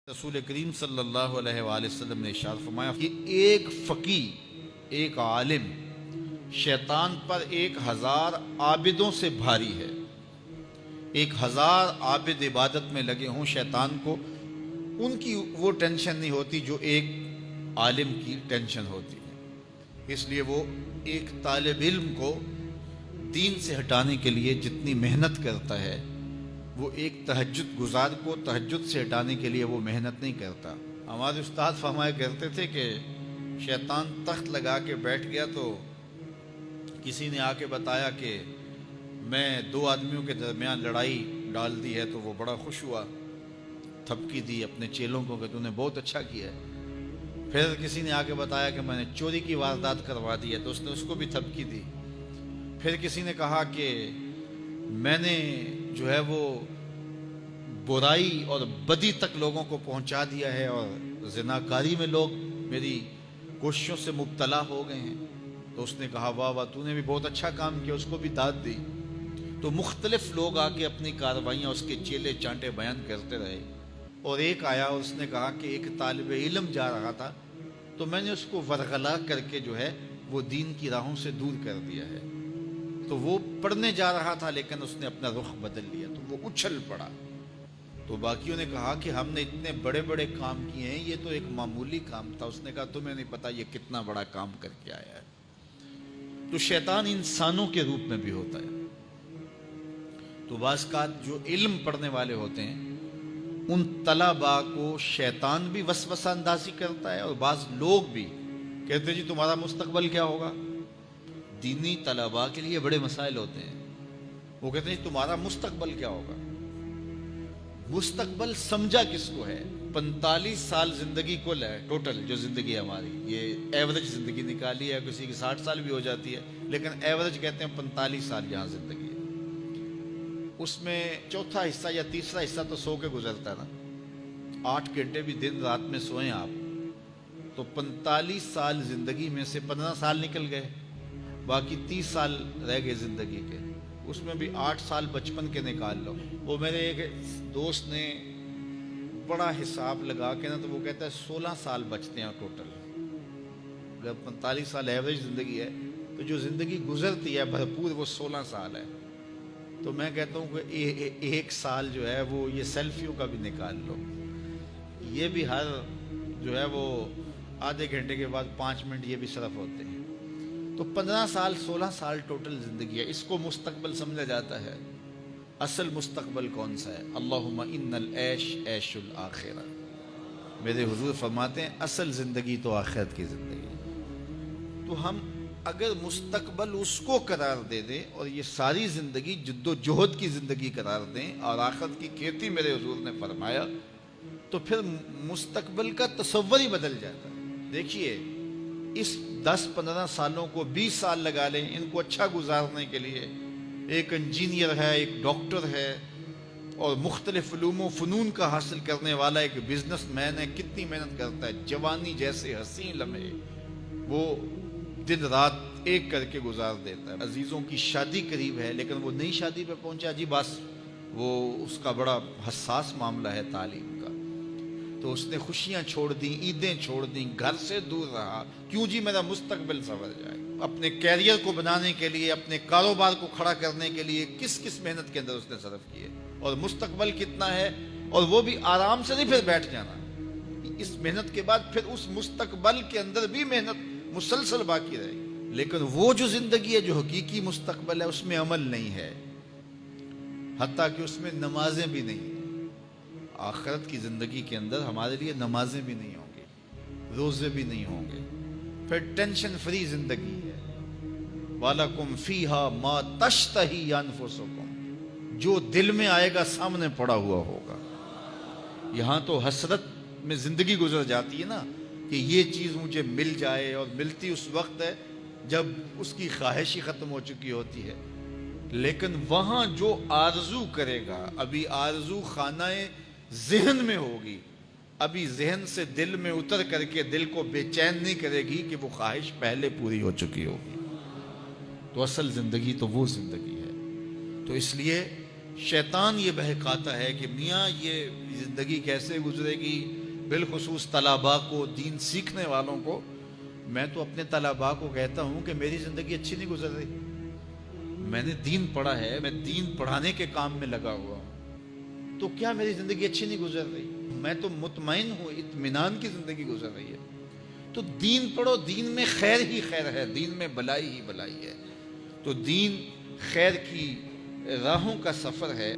رسول کریم صلی اللہ علیہ وآلہ وسلم نے ارشاد فرمایا کہ ایک فقی، ایک عالم شیطان پر 1000 عابدوں سے بھاری ہے۔ 1000 عابد عبادت میں لگے ہوں شیطان کو ان کی وہ ٹینشن نہیں ہوتی جو ایک عالم کی ٹینشن ہوتی ہے۔ اس لیے وہ ایک طالب علم کو دین سے ہٹانے کے لیے جتنی محنت کرتا ہے وہ ایک تہجد گزار کو تہجد سے ہٹانے کے لیے وہ محنت نہیں کرتا۔ ہمارے استاد فرمایا کرتے تھے کہ شیطان تخت لگا کے بیٹھ گیا تو کسی نے آ کے بتایا کہ میں 2 آدمیوں کے درمیان لڑائی ڈال دی ہے، تو وہ بڑا خوش ہوا، تھپکی دی اپنے چیلوں کو کہ تو نے بہت اچھا کیا ہے۔ پھر کسی نے آ کے بتایا کہ میں نے چوری کی واردات کروا دی ہے، تو اس نے اس کو بھی تھپکی دی۔ پھر کسی نے کہا کہ میں نے جو ہے وہ برائی اور بدی تک لوگوں کو پہنچا دیا ہے اور زناکاری میں لوگ میری کوششوں سے مبتلا ہو گئے ہیں، تو اس نے کہا واہ واہ تو نے بھی بہت اچھا کام کیا، اس کو بھی داد دی۔ تو مختلف لوگ آ کے اپنی کارروائیاں اس کے چیلے چانٹے بیان کرتے رہے، اور ایک آیا اور اس نے کہا کہ ایک طالب علم جا رہا تھا تو میں نے اس کو ورغلا کر کے جو ہے وہ دین کی راہوں سے دور کر دیا ہے۔ تو وہ پڑھنے جا رہا تھا لیکن اس نے اپنا رخ بدل لیا، تو وہ اچھل پڑا۔ تو باقیوں نے کہا کہ ہم نے اتنے بڑے بڑے کام کیے ہیں، یہ تو ایک معمولی کام تھا۔ اس نے کہا تمہیں نہیں پتا یہ کتنا بڑا کام کر کے آیا ہے۔ تو شیطان انسانوں کے روپ میں بھی ہوتا ہے۔ تو بعض کا جو علم پڑھنے والے ہوتے ہیں ان طلباء کو شیطان بھی وسوسہ اندازی کرتا ہے، اور بعض لوگ بھی کہتے ہیں جی تمہارا مستقبل کیا ہوگا۔ دینی طلباء کے لیے بڑے مسائل ہوتے ہیں، وہ کہتے ہیں تمہارا مستقبل کیا ہوگا۔ مستقبل سمجھا کس کو ہے؟ 45 سال زندگی کل ہے، ٹوٹل جو زندگی ہے ہماری، یہ ایوریج زندگی نکالی ہے، کسی کی 60 سال بھی ہو جاتی ہے، لیکن ایوریج کہتے ہیں 45 سال یہاں زندگی ہے۔ اس میں چوتھا حصہ یا تیسرا حصہ تو سو کے گزرتا ہے نا، 8 گھنٹے بھی دن رات میں سوئیں آپ، تو 45 سال زندگی میں سے 15 سال نکل گئے، باقی 30 سال رہ گئے زندگی کے۔ اس میں بھی 8 سال بچپن کے نکال لو۔ وہ میرے ایک دوست نے بڑا حساب لگا کے نا، تو وہ کہتا ہے 16 سال بچتے ہیں ٹوٹل۔ جب 45 سال ایوریج زندگی ہے تو جو زندگی گزرتی ہے بھرپور وہ 16 سال ہے۔ تو میں کہتا ہوں کہ 1 سال جو ہے وہ یہ سیلفیوں کا بھی نکال لو، یہ بھی ہر جو ہے وہ آدھے گھنٹے کے بعد 5 منٹ یہ بھی صرف ہوتے ہیں۔ تو 15 سال 16 سال ٹوٹل زندگی ہے، اس کو مستقبل سمجھا جاتا ہے۔ اصل مستقبل کون سا ہے؟ اللہم ان العیش عیش الآخرہ۔ میرے حضور فرماتے ہیں اصل زندگی تو آخرت کی زندگی۔ تو ہم اگر مستقبل اس کو قرار دے دیں اور یہ ساری زندگی جد و جہد کی زندگی قرار دیں اور آخرت کی کھیتی میرے حضور نے فرمایا، تو پھر مستقبل کا تصور ہی بدل جاتا ہے۔ دیکھیے اس 10-15 سالوں کو 20 سال لگا لیں ان کو اچھا گزارنے کے لیے۔ ایک انجینئر ہے، ایک ڈاکٹر ہے، اور مختلف علوم و فنون کا حاصل کرنے والا ایک بزنس مین ہے، کتنی محنت کرتا ہے، جوانی جیسے حسین لمحے وہ دن رات ایک کر کے گزار دیتا ہے۔ عزیزوں کی شادی قریب ہے لیکن وہ نئی شادی پہ پہنچا جی، بس وہ اس کا بڑا حساس معاملہ ہے تعلیم کا، تو اس نے خوشیاں چھوڑ دیں، عیدیں چھوڑ دیں، گھر سے دور رہا، کیوں جی میرا مستقبل سنور جائے۔ اپنے کیریئر کو بنانے کے لیے، اپنے کاروبار کو کھڑا کرنے کے لیے کس محنت کے اندر اس نے صرف کیے، اور مستقبل کتنا ہے، اور وہ بھی آرام سے نہیں پھر بیٹھ جانا، اس محنت کے بعد پھر اس مستقبل کے اندر بھی محنت مسلسل باقی رہے گی۔ لیکن وہ جو زندگی ہے جو حقیقی مستقبل ہے اس میں عمل نہیں ہے، حتیٰ کہ اس میں نمازیں بھی نہیں۔ آخرت کی زندگی کے اندر ہمارے لیے نمازیں بھی نہیں ہوں گی، روزے بھی نہیں ہوں گے، پھر ٹینشن فری زندگی ہے۔ وَلَكُمْ فِيهَا مَا تَشْتَهِي أَنفُسُكُمْ، جو دل میں آئے گا سامنے پڑا ہوا ہوگا۔ یہاں تو حسرت میں زندگی گزر جاتی ہے نا کہ یہ چیز مجھے مل جائے، اور ملتی اس وقت ہے جب اس کی خواہش ہی ختم ہو چکی ہوتی ہے۔ لیکن وہاں جو آرزو کرے گا، ابھی آرزو خانہ ذہن میں ہوگی، ابھی ذہن سے دل میں اتر کر کے دل کو بے چین نہیں کرے گی کہ وہ خواہش پہلے پوری ہو چکی ہوگی۔ تو اصل زندگی تو وہ زندگی ہے۔ تو اس لیے شیطان یہ بہکاتا ہے کہ میاں یہ زندگی کیسے گزرے گی، بالخصوص طلباء کو، دین سیکھنے والوں کو۔ میں تو اپنے طلباء کو کہتا ہوں کہ میری زندگی اچھی نہیں گزر رہی، میں نے دین پڑھا ہے، میں دین پڑھانے کے کام میں لگا ہوا ہوں، تو کیا میری زندگی اچھی نہیں گزر رہی؟ میں تو مطمئن ہوں، اطمینان کی زندگی گزر رہی ہے۔ تو دین پڑھو، دین میں خیر ہی خیر ہے، دین میں بلائی ہی بلائی ہے۔ تو دین خیر کی راہوں کا سفر ہے۔